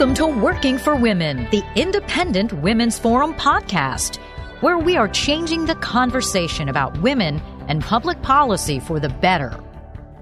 Welcome to Working for Women, the Independent Women's Forum podcast, where we are changing the conversation about women and public policy for the better.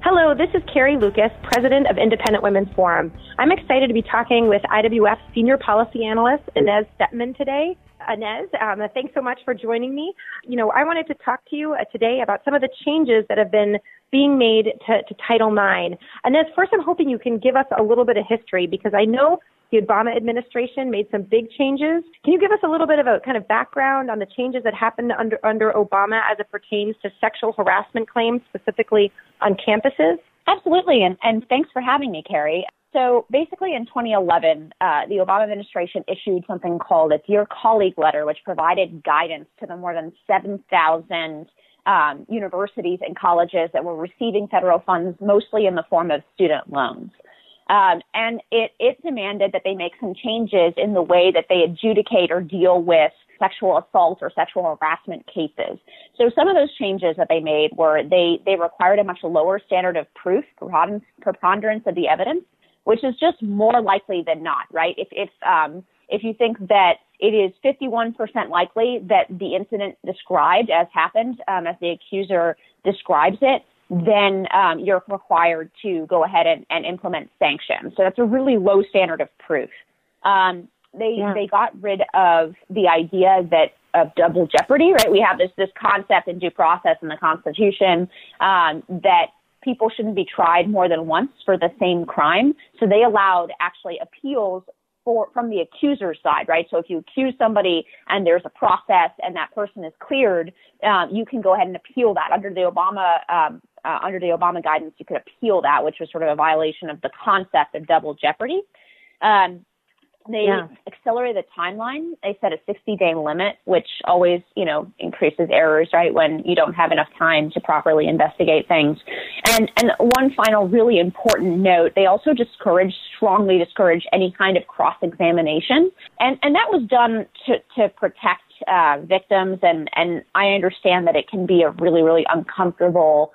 Hello, this is Carrie Lucas, President of Independent Women's Forum. I'm excited to be talking with IWF Senior Policy Analyst Inez Stepman today. Inez, thanks so much for joining me. I wanted to talk to you today about some of the changes that have been being made to Title IX. Inez, first I'm hoping you can give us a little bit of history because I know the Obama administration made some big changes. Can you give us a little bit of a kind of background on the changes that happened under Obama as it pertains to sexual harassment claims, specifically on campuses? Absolutely, and thanks for having me, Carrie. So basically in 2011, the Obama administration issued something called a Dear Colleague Letter, which provided guidance to the more than 7,000 universities and colleges that were receiving federal funds, mostly in the form of student loans. And it demanded that they make some changes in the way that they adjudicate or deal with sexual assault or sexual harassment cases. So some of those changes that they made were they required a much lower standard of proof, preponderance of the evidence, which is just more likely than not, right? If you think that it is 51% likely that the incident described as happened, as the accuser describes it, then you're required to go ahead and implement sanctions. So that's a really low standard of proof. They got rid of the idea of double jeopardy, right? We have this concept in due process in the Constitution that people shouldn't be tried more than once for the same crime. So they allowed actually appeals from the accuser's side, right? So if you accuse somebody and there's a process and that person is cleared, you can go ahead and appeal that. Under the Obama guidance, you could appeal that, which was sort of a violation of the concept of double jeopardy. They accelerated the timeline. They set a 60-day limit, which always, increases errors, right, when you don't have enough time to properly investigate things. And one final really important note, they also strongly discourage any kind of cross-examination. And that was done to protect victims. And I understand that it can be a really, really uncomfortable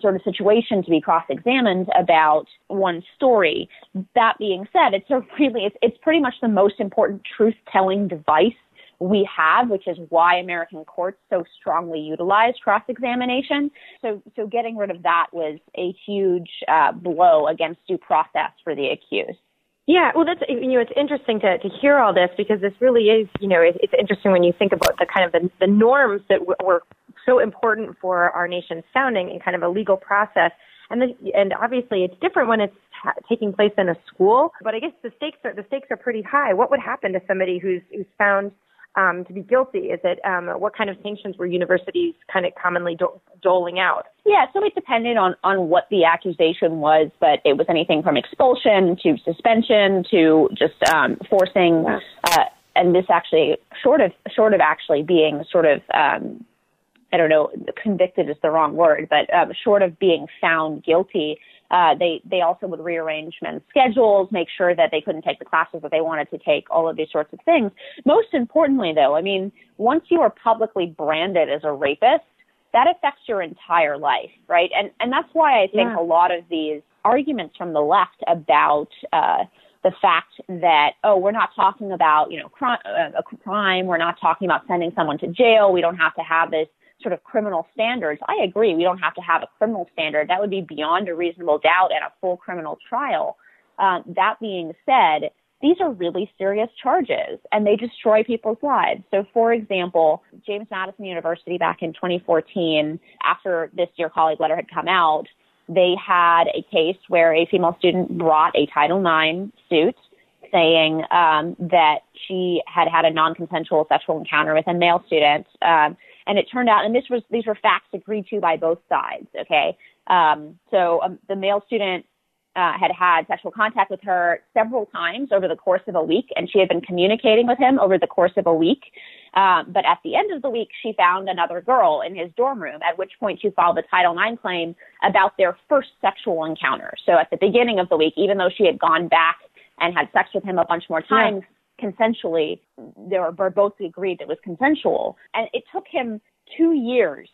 sort of situation to be cross-examined about one story. That being said, it's pretty much the most important truth-telling device we have, which is why American courts so strongly utilize cross-examination. So getting rid of that was a huge blow against due process for the accused. Yeah, well, that's, it's interesting to hear all this because this really is, it's interesting when you think about the kind of the norms that were so important for our nation's founding and kind of a legal process. And obviously it's different when it's taking place in a school, but I guess the stakes are pretty high. What would happen to somebody who's found to be guilty? Is it, what kind of sanctions were universities kind of commonly doling out? Yeah, so it depended on what the accusation was, but it was anything from expulsion to suspension to just forcing, and this actually, short of actually being sort of, I don't know, convicted is the wrong word, but short of being found guilty, they also would rearrange men's schedules, make sure that they couldn't take the classes that they wanted to take, all of these sorts of things. Most importantly, though, once you are publicly branded as a rapist, that affects your entire life, right? And that's why I think a lot of these arguments from the left about the fact that, we're not talking about, a crime, we're not talking about sending someone to jail, we don't have to have this sort of criminal standards. I agree. We don't have to have a criminal standard. That would be beyond a reasonable doubt and a full criminal trial. That being said, these are really serious charges and they destroy people's lives. So, for example, James Madison University back in 2014, after this Dear Colleague Letter had come out, they had a case where a female student brought a Title IX suit saying that she had had a non-consensual sexual encounter with a male student. And it turned out, and these were facts agreed to by both sides, okay? The male student had sexual contact with her several times over the course of a week, and she had been communicating with him over the course of a week. But at the end of the week, she found another girl in his dorm room, at which point she filed a Title IX claim about their first sexual encounter. So at the beginning of the week, even though she had gone back and had sex with him a bunch more times, consensually, they were both agreed it was consensual. And it took him 2 years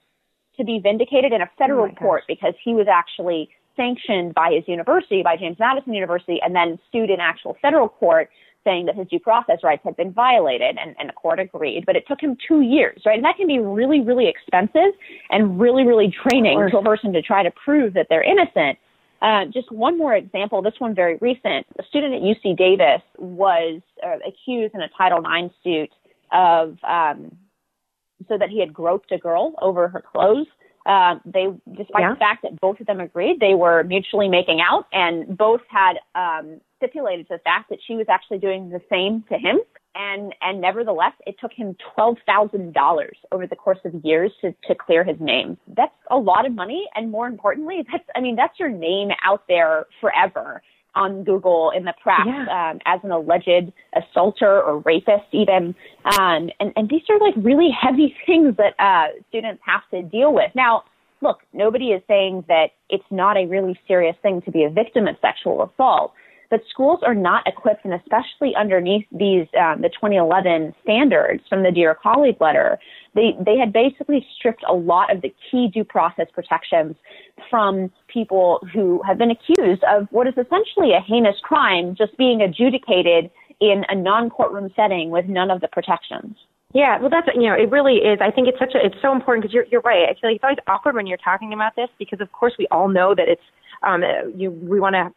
to be vindicated in a federal court because he was actually sanctioned by his university, by James Madison University, and then sued in actual federal court saying that his due process rights had been violated, and the court agreed. But it took him 2 years, right? And that can be really, really expensive and really, really draining to a person to try to prove that they're innocent. Just one more example, this one very recent. A student at UC Davis was accused in a Title IX suit of so that he had groped a girl over her clothes. Despite the fact that both of them agreed, they were mutually making out, and both had stipulated to the fact that she was actually doing the same to him. And nevertheless, it took him $12,000 over the course of years to clear his name. That's a lot of money. And more importantly, that's your name out there forever on Google, in the press, as an alleged assaulter or rapist even. And these are like really heavy things that students have to deal with. Now, look, nobody is saying that it's not a really serious thing to be a victim of sexual assault, but schools are not equipped, and especially underneath these the 2011 standards from the Dear Colleague letter, they had basically stripped a lot of the key due process protections from people who have been accused of what is essentially a heinous crime just being adjudicated in a non-courtroom setting with none of the protections. Yeah, well, that's, it really is. I think it's so important because you're right. I feel like it's always awkward when you're talking about this because, of course, we all know that it's, we want to,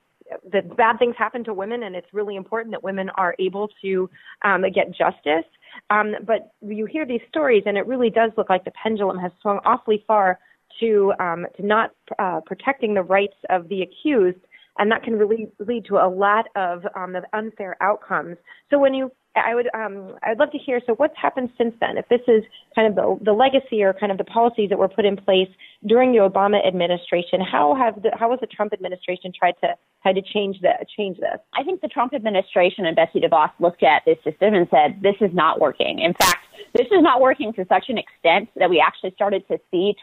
that bad things happen to women, and it's really important that women are able to get justice. But you hear these stories, and it really does look like the pendulum has swung awfully far to not protecting the rights of the accused, and that can really lead to a lot of unfair outcomes. So I'd love to hear, so what's happened since then? If this is kind of the legacy or kind of the policies that were put in place during the Obama administration, how has the Trump administration tried to change this? I think the Trump administration and Betsy DeVos looked at this system and said, this is not working. In fact, this is not working to such an extent that we actually started to see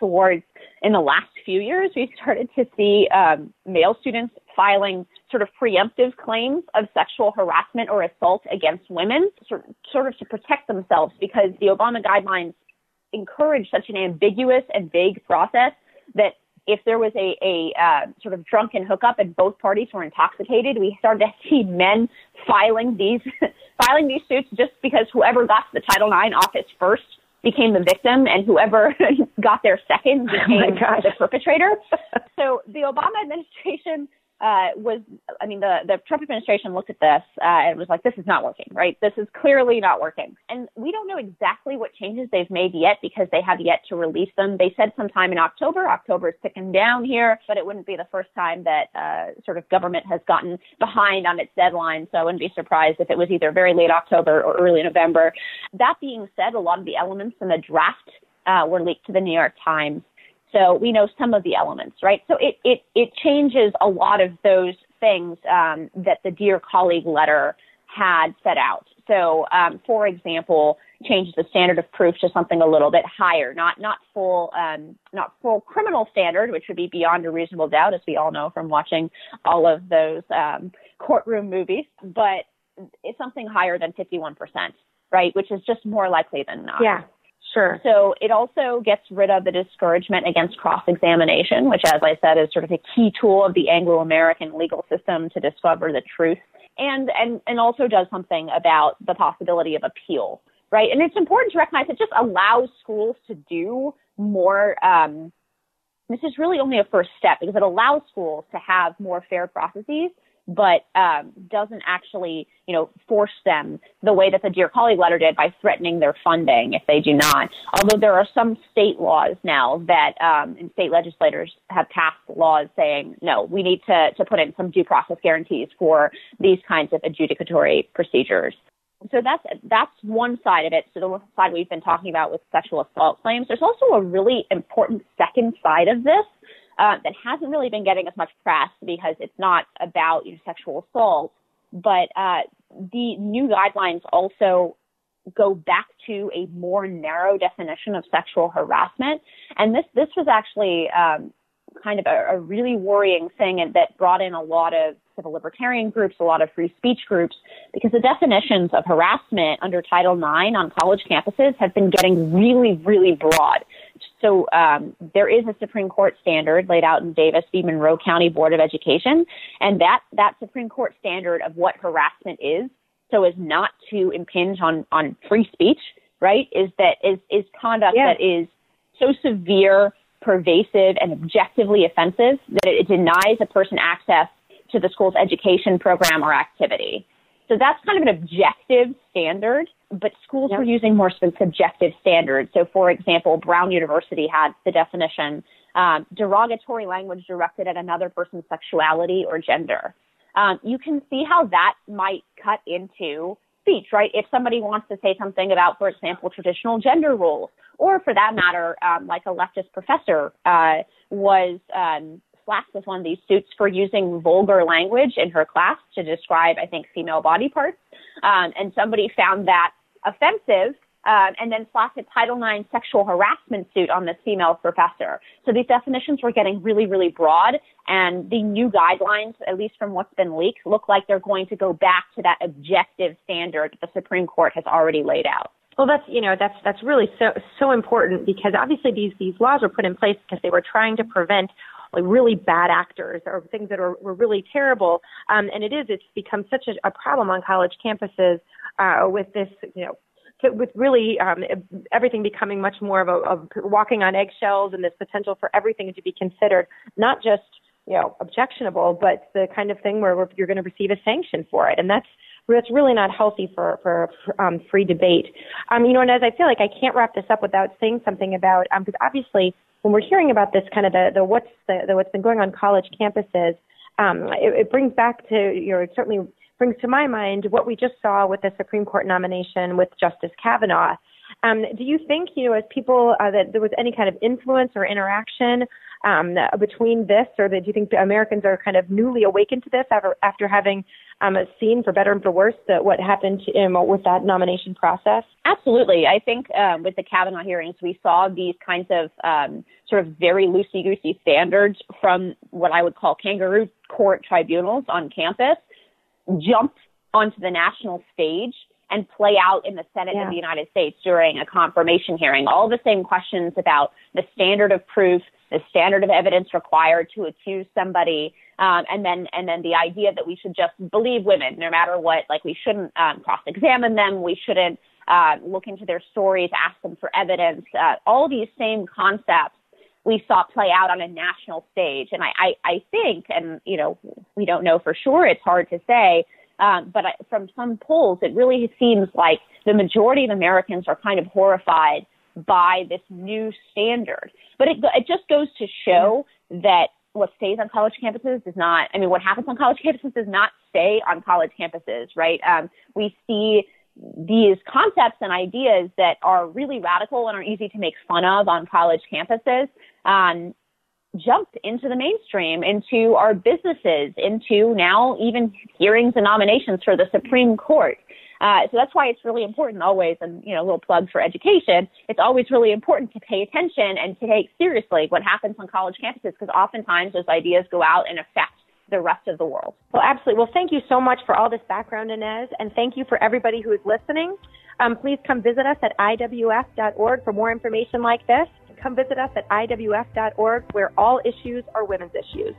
in the last few years, we started to see male students filing sort of preemptive claims of sexual harassment or assault against women, sort of to protect themselves, because the Obama guidelines encourage such an ambiguous and vague process that if there was a sort of drunken hookup and both parties were intoxicated, we started to see men filing these suits just because whoever got the Title IX office first became the victim, and whoever got there second became the perpetrator. So the Obama administration the Trump administration looked at this and was like, this is not working, right? This is clearly not working. And we don't know exactly what changes they've made yet because they have yet to release them. They said sometime in October. October is ticking down here, but it wouldn't be the first time that sort of government has gotten behind on its deadline. So I wouldn't be surprised if it was either very late October or early November. That being said, a lot of the elements in the draft were leaked to the New York Times. So we know some of the elements, right? So it changes a lot of those things that the Dear Colleague letter had set out. So, for example, changes the standard of proof to something a little bit higher, not full criminal standard, which would be beyond a reasonable doubt, as we all know from watching all of those courtroom movies, but it's something higher than 51%, right? Which is just more likely than not. Yeah. Sure. So it also gets rid of the discouragement against cross-examination, which, as I said, is sort of a key tool of the Anglo-American legal system to discover the truth, and also does something about the possibility of appeal, right? And it's important to recognize it just allows schools to do more. This is really only a first step because it allows schools to have more fair processes, but doesn't actually, force them the way that the Dear Colleague letter did by threatening their funding if they do not. Although there are some state laws now that and state legislators have passed laws saying, no, we need to put in some due process guarantees for these kinds of adjudicatory procedures. So that's one side of it. So the one side we've been talking about with sexual assault claims. There's also a really important second side of this that hasn't really been getting as much press because it's not about sexual assault, but the new guidelines also go back to a more narrow definition of sexual harassment. And this was actually kind of a really worrying thing, and that brought in a lot of civil libertarian groups, a lot of free speech groups, because the definitions of harassment under Title IX on college campuses have been getting really, really broad. So there is a Supreme Court standard laid out in Davis v. Monroe County Board of Education, and that Supreme Court standard of what harassment is, so as not to impinge on free speech, right, is conduct that is so severe, pervasive, and objectively offensive that it denies a person access to the school's education program or activity. So that's kind of an objective standard, but schools were using more subjective standards. So, for example, Brown University had the definition, derogatory language directed at another person's sexuality or gender. You can see how that might cut into speech, right? If somebody wants to say something about, for example, traditional gender roles, or for that matter, like a leftist professor was slapped with one of these suits for using vulgar language in her class to describe, I think, female body parts. And somebody found that offensive and then slapped a Title IX sexual harassment suit on this female professor. So these definitions were getting really, really broad. And the new guidelines, at least from what's been leaked, look like they're going to go back to that objective standard the Supreme Court has already laid out. Well, that's really so important, because obviously these laws were put in place because they were trying to prevent like really bad actors or things that were really terrible. And it's become such a problem on college campuses with this, with really everything becoming much more of walking on eggshells, and this potential for everything to be considered not just objectionable, but the kind of thing where you're going to receive a sanction for it, and that's really not healthy for free debate. And as I feel like I can't wrap this up without saying something about because obviously when we're hearing about this kind of the what's been going on college campuses, it brings back to it certainly brings to my mind what we just saw with the Supreme Court nomination with Justice Kavanaugh. Do you think, as people, that there was any kind of influence or interaction between this, or do you think Americans are kind of newly awakened to this after having seen, for better and for worse, what happened with that nomination process? Absolutely. I think with the Kavanaugh hearings, we saw these kinds of sort of very loosey-goosey standards from what I would call kangaroo court tribunals on campus jump onto the national stage and play out in the Senate of the United States during a confirmation hearing. All the same questions about the standard of proof, the standard of evidence required to accuse somebody, and then the idea that we should just believe women no matter what. Like, we shouldn't cross-examine them, we shouldn't look into their stories, ask them for evidence. All these same concepts we saw play out on a national stage. And I think, and we don't know for sure, it's hard to say, but from some polls, it really seems like the majority of Americans are kind of horrified by this new standard. But it just goes to show that what stays on college campuses what happens on college campuses does not stay on college campuses, right? We see these concepts and ideas that are really radical and are easy to make fun of on college campuses jumped into the mainstream, into our businesses, into now even hearings and nominations for the Supreme Court. So that's why it's really important always, and a little plug for education, it's always really important to pay attention and to take seriously what happens on college campuses, because oftentimes those ideas go out and affect the rest of the world. Well, absolutely. Well, thank you so much for all this background, Inez, and thank you for everybody who is listening. Please come visit us at IWF.org for more information like this. Come visit us at IWF.org, where all issues are women's issues.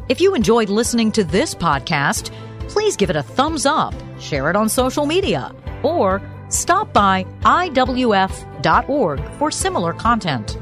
If you enjoyed listening to this podcast, please give it a thumbs up, share it on social media, or stop by IWF.org for similar content.